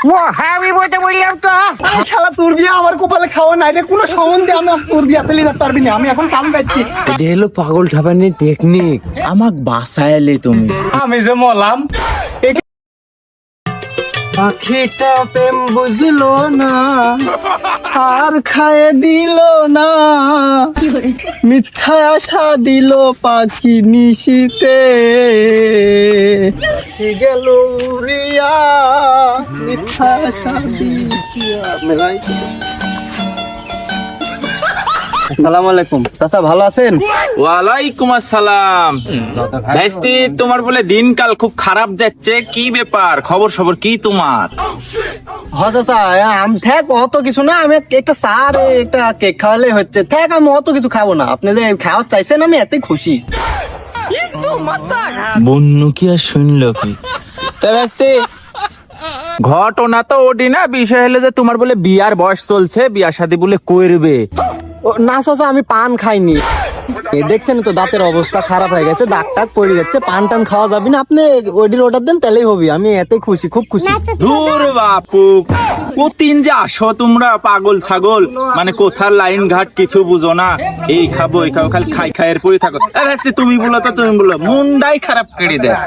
আমি বলতে বললাম তো আরে শালা তোর বিয়ে আমার কপালে খাওয়া নাই রে, কোনো সম্বন্ধে আমি তোর বিয়াতে লিয়ে যেতে পারবি না, আমি এখন কাম যাচ্ছি। এটা হলো পাগল ঠাপানির টেকনিক। আমাক বাঁচাইলে তুমি। আমি যে মলাম পাখিটা প্রেম বুঝলো না আর খায় দিল না, মিথ্যা আশা দিল পাখি নিশিতে গেল উড়িয়া, মিথ্যা আশা দিয়া মেলাই। আসসালামু আলাইকুম চাচা, ভালো আছেন? ওয়ালাইকুম আসসালাম। ভাইস্তি, তোমার বলে দিনকাল খুব খারাপ যাচ্ছে, কি ব্যাপার? খবর সবর কি তোমার? হ্যাঁ চাচা, আমি ঠেক অত কিছু না, আমি একটা চা আর একটা কেক খাওয়ালে হচ্ছে, ঠেক আমি অত কিছু খাবো না, আপনি যে খাওয়া চাইছেন আমি এতে খুশি। বন্যু কি আর শুনলো কি? তা ভাইস্তি, ঘটনা তো ওটি না, বিষয় হলো যে তোমার বলে বিয়ার বয়স চলছে, বিয়া শাদী বলে করবে। ও না চাচা, আমি পান খাইনি, দেখছেন তো দাঁতের অবস্থা খারাপ হয়ে গেছে, দাগ টাক পড়ে যাচ্ছে, পান টান খাওয়া যাবে না, আপনি ওইটির অর্ডার দেন তাহলেই হবে, আমি এতে খুশি, খুব খুশি। ধুর বাপু, প্রতিদিন যে আসো তোমরা পাগল ছাগল, মানে কোথার লাইন ঘাট কিছু বুঝো না, এই খাবো খালি খাই খাইয়ের পরে থাকো। ভাইস্তি তুমি বলো তো, তুমি বলো, মুন্ডাই খারাপ করে দেয়।